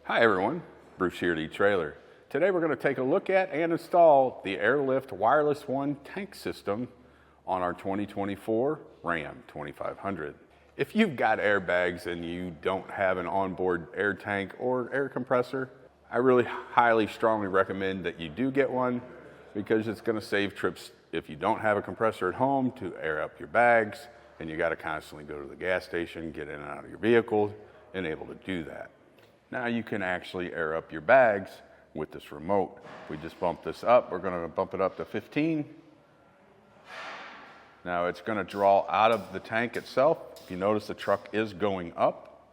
Hi everyone, Bruce here at eTrailer. Today we're going to take a look at and install the Airlift WirelessONE tank system on our 2024 Ram 2500. If you've got airbags and you don't have an onboard air tank or air compressor, I really highly strongly recommend that you do get one because it's going to save trips if you don't have a compressor at home to air up your bags and you got to constantly go to the gas station, get in and out of your vehicle, and able to do that. Now you can actually air up your bags with this remote. We just bump this up. We're going to bump it up to 15. Now it's going to draw out of the tank itself. If you notice, the truck is going up.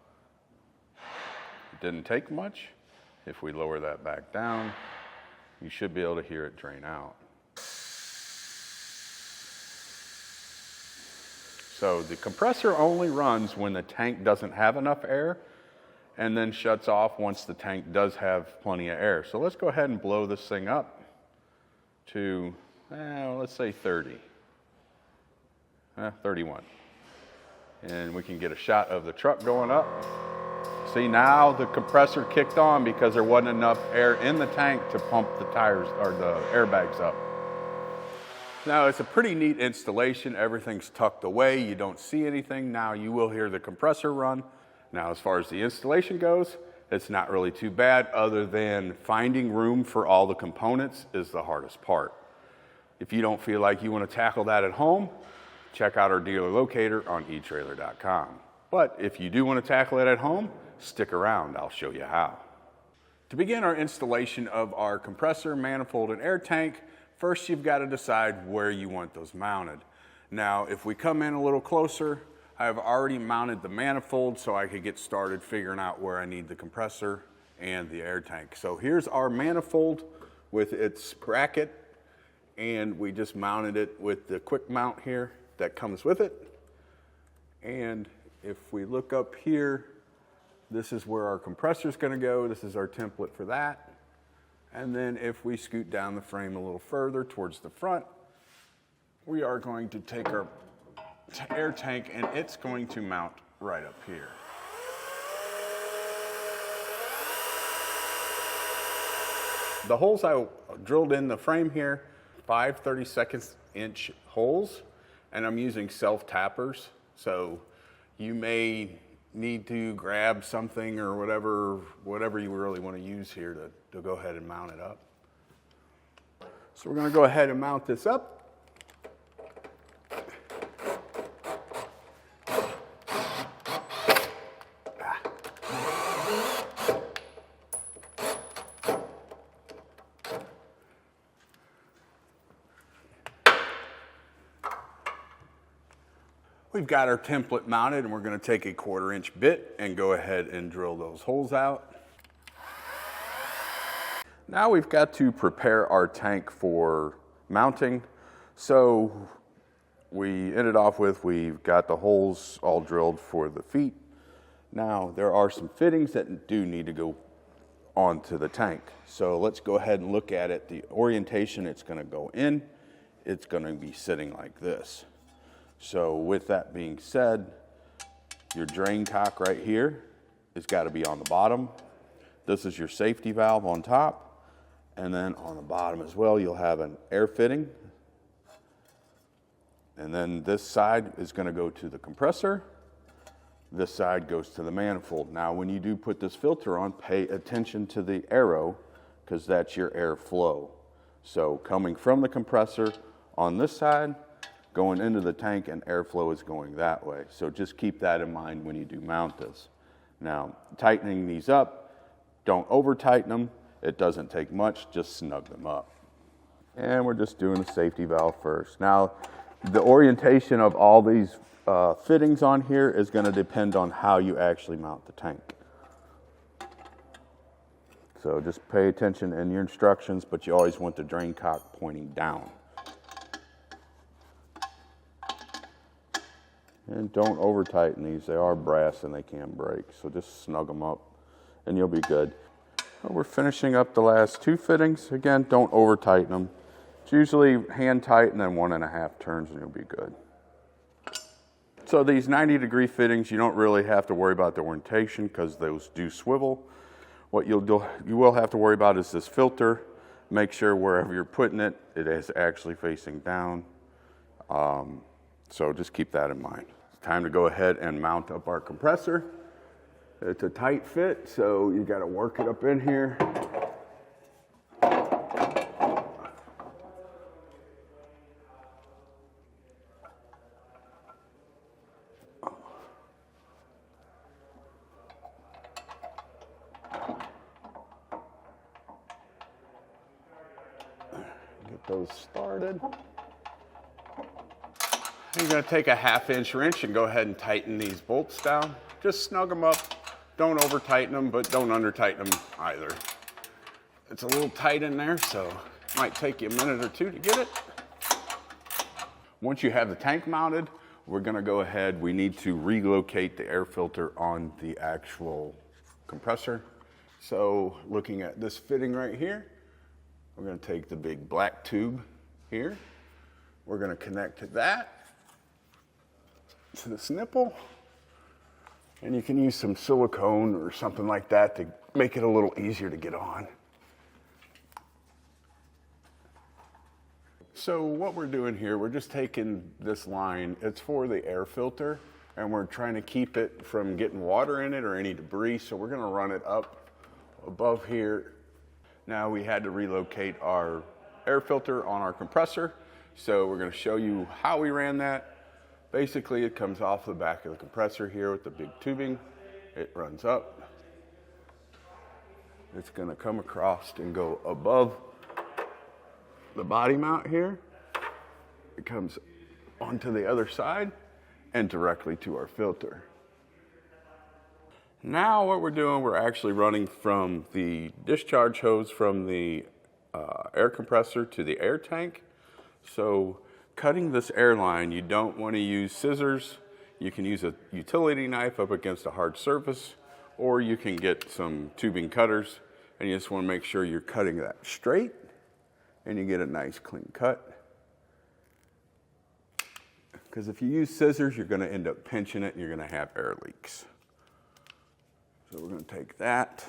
It didn't take much. If we lower that back down, you should be able to hear it drain out. So the compressor only runs when the tank doesn't have enough air, and then shuts off once the tank does have plenty of air. So let's go ahead and blow this thing up to, let's say 30, 31. And we can get a shot of the truck going up. See, now the compressor kicked on because there wasn't enough air in the tank to pump the tires or the airbags up. Now it's a pretty neat installation. Everything's tucked away. You don't see anything. Now you will hear the compressor run. Now, as far as the installation goes, it's not really too bad, other than finding room for all the components is the hardest part. If you don't feel like you want to tackle that at home, check out our dealer locator on etrailer.com. But if you do want to tackle it at home, stick around, I'll show you how. To begin our installation of our compressor, manifold, and air tank, first you've got to decide where you want those mounted. Now, if we come in a little closer, I've already mounted the manifold so I could get started figuring out where I need the compressor and the air tank. So here's our manifold with its bracket, and we just mounted it with the quick mount here that comes with it. And if we look up here, this is where our compressor is going to go. This is our template for that. And then if we scoot down the frame a little further towards the front, we are going to take our air tank, and it's going to mount right up here. The holes I drilled in the frame here, 5 32" holes, and I'm using self-tappers. So you may need to grab something or whatever you really want to use here to go ahead and mount it up. So we're going to go ahead and mount this up. We've got our template mounted, and we're going to take a 1/4" bit and go ahead and drill those holes out. Now we've got to prepare our tank for mounting. So we ended off with, we've got the holes all drilled for the feet. Now there are some fittings that do need to go onto the tank. So let's go ahead and look at it. The orientation it's going to go in, it's going to be sitting like this. So with that being said, your drain cock right here has got to be on the bottom. This is your safety valve on top. And then on the bottom as well, you'll have an air fitting. And then this side is going to go to the compressor. This side goes to the manifold. Now, when you do put this filter on, pay attention to the arrow because that's your air flow. So coming from the compressor on this side, going into the tank, and airflow is going that way. So just keep that in mind when you do mount this. Now, tightening these up, don't over tighten them. It doesn't take much, just snug them up. And we're just doing the safety valve first. Now, the orientation of all these fittings on here is going to depend on how you actually mount the tank. So just pay attention in your instructions, but you always want the drain cock pointing down. And don't over tighten these. They are brass and they can break. So just snug them up and you'll be good. Well, we're finishing up the last 2 fittings. Again, don't over tighten them. It's usually hand tight and then 1.5 turns and you'll be good. So these 90-degree fittings, you don't really have to worry about the orientation because those do swivel. What you will have to worry about is this filter. Make sure wherever you're putting it, it is actually facing down. So just keep that in mind. It's time to go ahead and mount up our compressor. It's a tight fit, so you got to work it up in here. Get those started. You're going to take a 1/2-inch wrench and go ahead and tighten these bolts down. Just snug them up. Don't over tighten them, but don't under tighten them either. It's a little tight in there, so it might take you a minute or two to get it. Once you have the tank mounted, we're going to go ahead. We need to relocate the air filter on the actual compressor. So looking at this fitting right here, we're going to take the big black tube here. We're going to connect that to this nipple, and you can use some silicone or something like that to make it a little easier to get on. So what we're doing here, we're just taking this line, it's for the air filter, and we're trying to keep it from getting water in it or any debris, so we're going to run it up above here. Now we had to relocate our air filter on our compressor, so we're going to show you how we ran that. Basically, it comes off the back of the compressor here with the big tubing. It runs up. It's going to come across and go above the body mount here. It comes onto the other side and directly to our filter. Now what we're doing, we're actually running from the discharge hose from the air compressor to the air tank. So cutting this air line, you don't want to use scissors. You can use a utility knife up against a hard surface, or you can get some tubing cutters, and you just want to make sure you're cutting that straight and you get a nice clean cut. Because if you use scissors, you're going to end up pinching it and you're going to have air leaks. So we're going to take that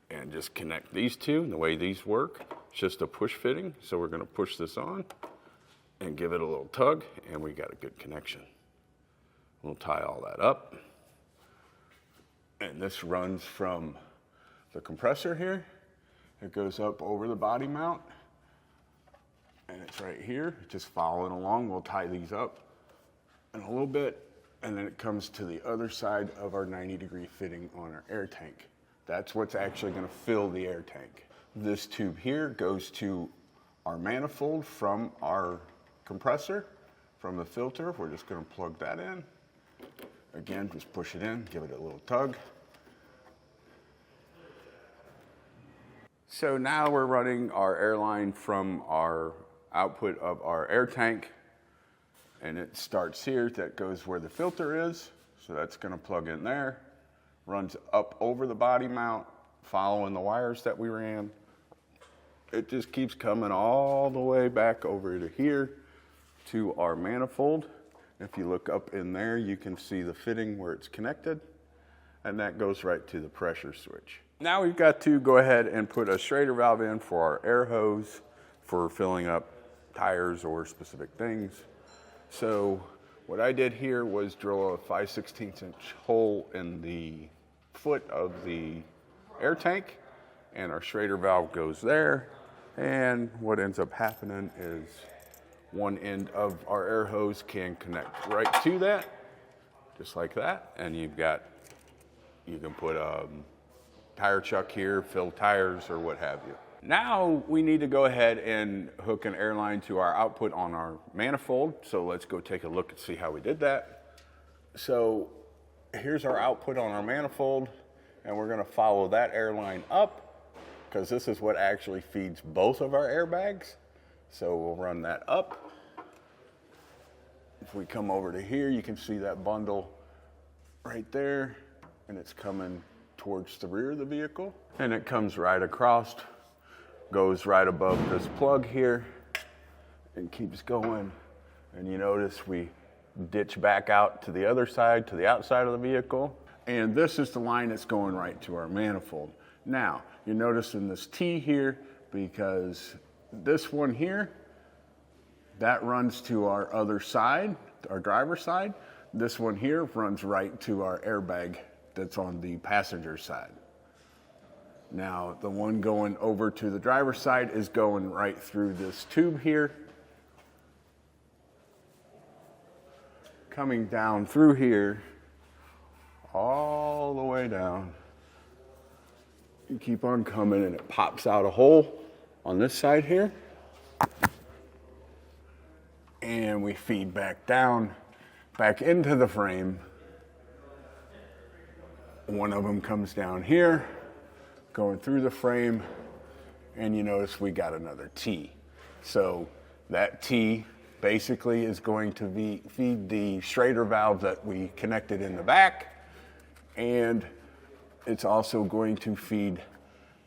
and just connect these two. And the way these work, it's just a push fitting. So we're going to push this on and give it a little tug, and we got a good connection. We'll tie all that up. And this runs from the compressor here. It goes up over the body mount, and it's right here, just following along. We'll tie these up in a little bit, and then it comes to the other side of our 90-degree fitting on our air tank. That's what's actually going to fill the air tank. This tube here goes to our manifold from our compressor, from the filter. We're just going to plug that in. Again, just push it in, give it a little tug. So now we're running our air line from our output of our air tank, and it starts here. That goes where the filter is. So that's going to plug in there, runs up over the body mount, following the wires that we ran. It just keeps coming all the way back over to here to our manifold. If you look up in there, you can see the fitting where it's connected, and that goes right to the pressure switch. Now we've got to go ahead and put a Schrader valve in for our air hose for filling up tires or specific things. So what I did here was drill a 5/16 inch hole in the foot of the air tank, and our Schrader valve goes there. And what ends up happening is one end of our air hose can connect right to that, just like that. And you can put a tire chuck here, fill tires or what have you. Now we need to go ahead and hook an air line to our output on our manifold. So let's go take a look and see how we did that. So here's our output on our manifold, and we're going to follow that air line up because this is what actually feeds both of our airbags. So we'll run that up. If we come over to here, you can see that bundle right there, and it's coming towards the rear of the vehicle. And it comes right across, goes right above this plug here, and keeps going. And you notice we ditch back out to the other side, to the outside of the vehicle. And this is the line that's going right to our manifold. Now, you're noticing this T here because this one here, that runs to our other side, our driver's side. This one here runs right to our airbag that's on the passenger side. Now, the one going over to the driver's side is going right through this tube here, coming down through here, all the way down. You keep on coming and it pops out a hole on this side here. And we feed back down, back into the frame. One of them comes down here, going through the frame, and you notice we got another T. So that T basically is going to feed the Schrader valve that we connected in the back, and it's also going to feed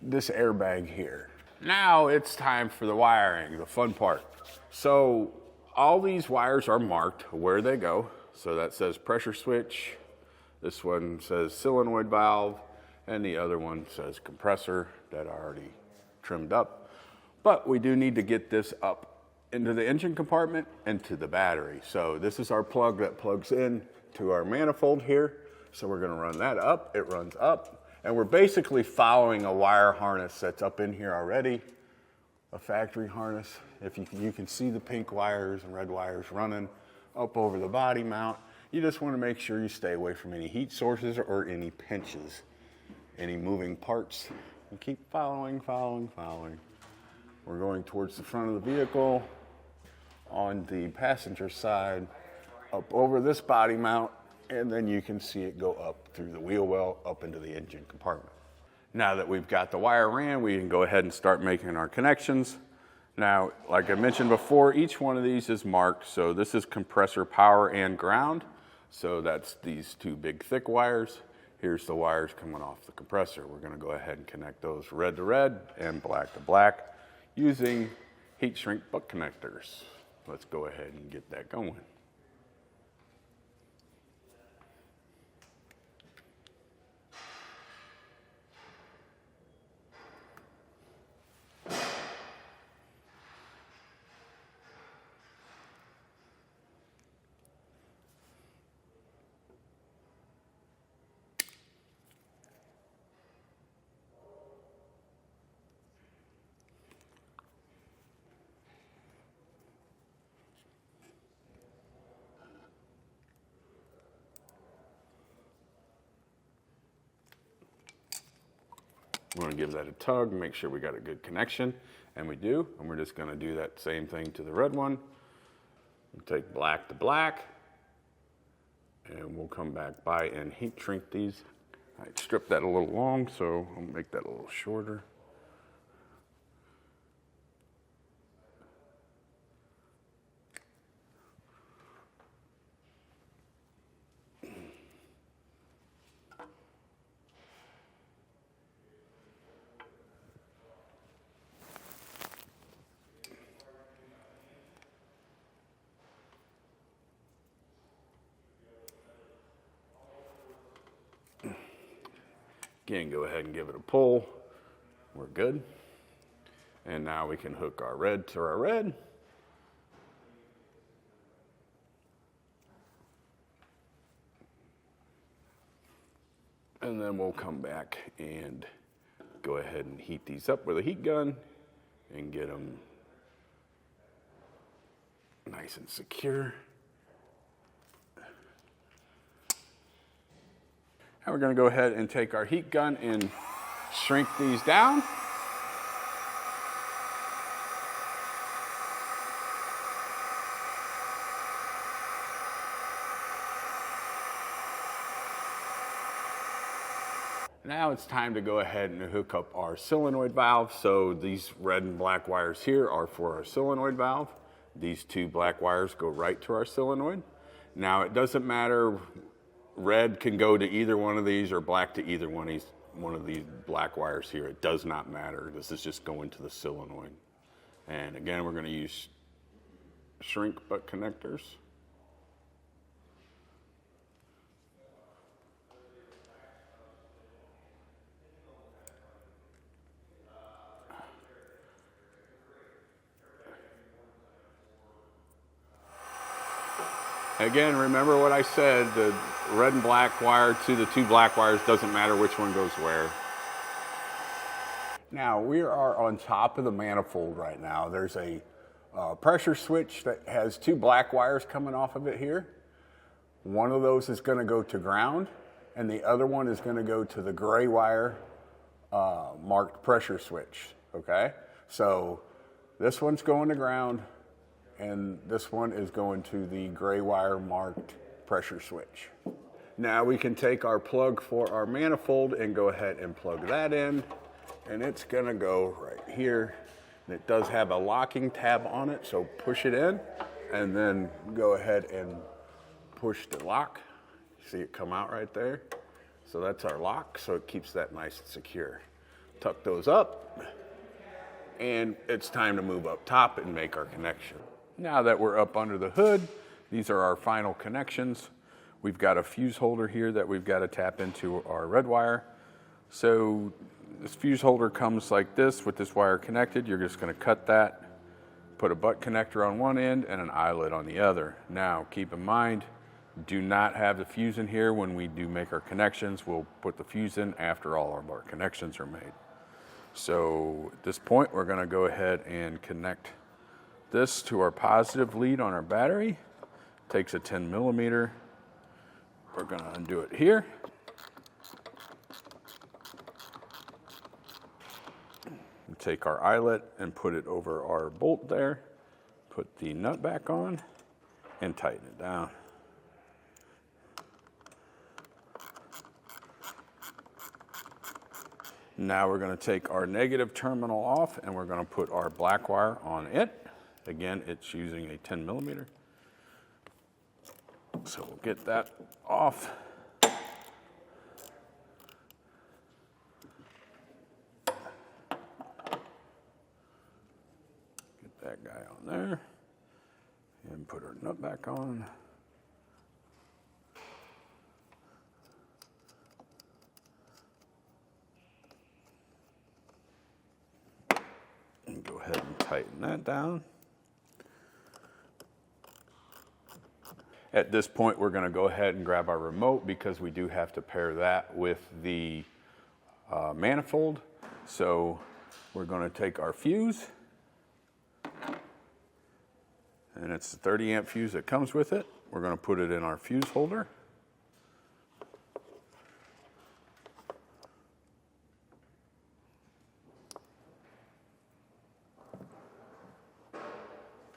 this airbag here. Now it's time for the wiring, the fun part. So all these wires are marked where they go. So that says pressure switch, this one says solenoid valve, and the other one says compressor that I already trimmed up. But we do need to get this up into the engine compartment and to the battery. So this is our plug that plugs in to our manifold here. So we're gonna run that up, it runs up, and we're basically following a wire harness that's up in here already, a factory harness. If you can see the pink wires and red wires running up over the body mount. You just wanna make sure you stay away from any heat sources or any pinches, any moving parts. And keep following. We're going towards the front of the vehicle. On the passenger side, up over this body mount, and then you can see it go up through the wheel well, up into the engine compartment. Now that we've got the wire ran, we can go ahead and start making our connections. Now, like I mentioned before, each one of these is marked. So this is compressor power and ground. So that's these two big thick wires. Here's the wires coming off the compressor. We're gonna go ahead and connect those red to red and black to black using heat shrink butt connectors. Let's go ahead and get that going. We're gonna give that a tug, make sure we got a good connection, and we do, and we're just gonna do that same thing to the red one. We'll take black to black, and we'll come back by and heat shrink these. I stripped that a little long, so I'll make that a little shorter. Again, go ahead and give it a pull. We're good. And now we can hook our red to our red. And then we'll come back and go ahead and heat these up with a heat gun and get them nice and secure. Now we're going to go ahead and take our heat gun and shrink these down. Now it's time to go ahead and hook up our solenoid valve. So these red and black wires here are for our solenoid valve. These two black wires go right to our solenoid. Now it doesn't matter, red can go to either one of these or black to either one of these black wires here. It does not matter. This is just going to the solenoid. And again, we're going to use shrink butt connectors. Again, remember what I said, the red and black wire to the two black wires, doesn't matter which one goes where. Now we are on top of the manifold right now. There's a pressure switch that has two black wires coming off of it here. One of those is going to go to ground, and the other one is going to go to the gray wire marked pressure switch, okay? So this one's going to ground, and this one is going to the gray wire marked pressure switch. Now we can take our plug for our manifold and go ahead and plug that in, and it's gonna go right here. And it does have a locking tab on it, so push it in, and then go ahead and push the lock. See it come out right there? So that's our lock, so it keeps that nice and secure. Tuck those up, and it's time to move up top and make our connection. Now that we're up under the hood, these are our final connections. We've got a fuse holder here that we've got to tap into our red wire. So this fuse holder comes like this with this wire connected. You're just going to cut that, put a butt connector on one end and an eyelet on the other. Now keep in mind, do not have the fuse in here when we do make our connections. We'll put the fuse in after all of our connections are made. So at this point, we're going to go ahead and connect this to our positive lead on our battery. Takes a 10 millimeter. We're going to undo it here. Take our eyelet and put it over our bolt there. Put the nut back on and tighten it down. Now we're going to take our negative terminal off and we're going to put our black wire on it. Again, it's using a 10 millimeter. So we'll get that off. Get that guy on there and put our nut back on. And go ahead and tighten that down. At this point, we're going to go ahead and grab our remote because we do have to pair that with the manifold. So we're going to take our fuse, and it's the 30 amp fuse that comes with it. We're going to put it in our fuse holder.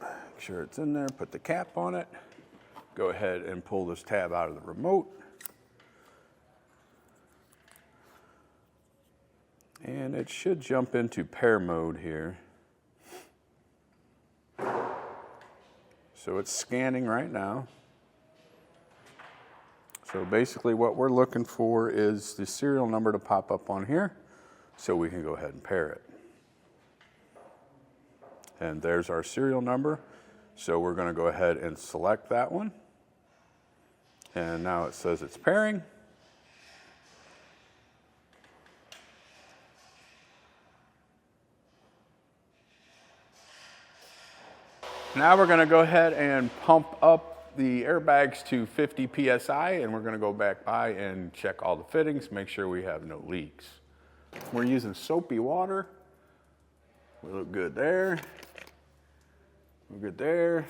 Make sure it's in there, put the cap on it. Go ahead and pull this tab out of the remote. And it should jump into pair mode here. So it's scanning right now. So basically what we're looking for is the serial number to pop up on here so we can go ahead and pair it. And there's our serial number. So we're going to go ahead and select that one. And now it says it's pairing. Now we're going to go ahead and pump up the airbags to 50 PSI, and we're going to go back by and check all the fittings, make sure we have no leaks. We're using soapy water. We look good there. We're good there.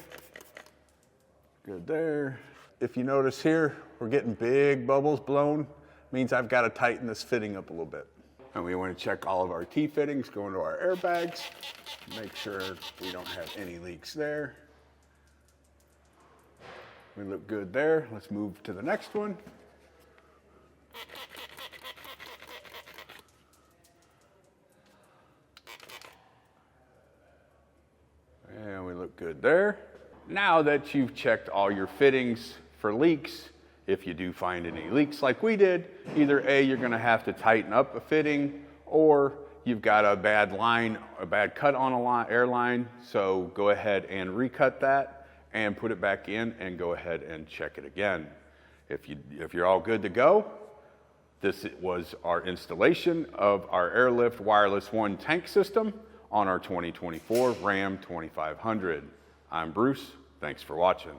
Good there. If you notice here, we're getting big bubbles blown. Means I've got to tighten this fitting up a little bit. And we want to check all of our T-fittings going to our airbags. Make sure we don't have any leaks there. We look good there. Let's move to the next one. And we look good there. Now that you've checked all your fittings for leaks, if you do find any leaks like we did, either A, you're going to have to tighten up a fitting, or you've got a bad line, a bad cut on a air line, so go ahead and recut that and put it back in and go ahead and check it again. If you're all good to go, this was our installation of our Airlift WirelessONE tank system on our 2024 Ram 2500. I'm Bruce. Thanks for watching.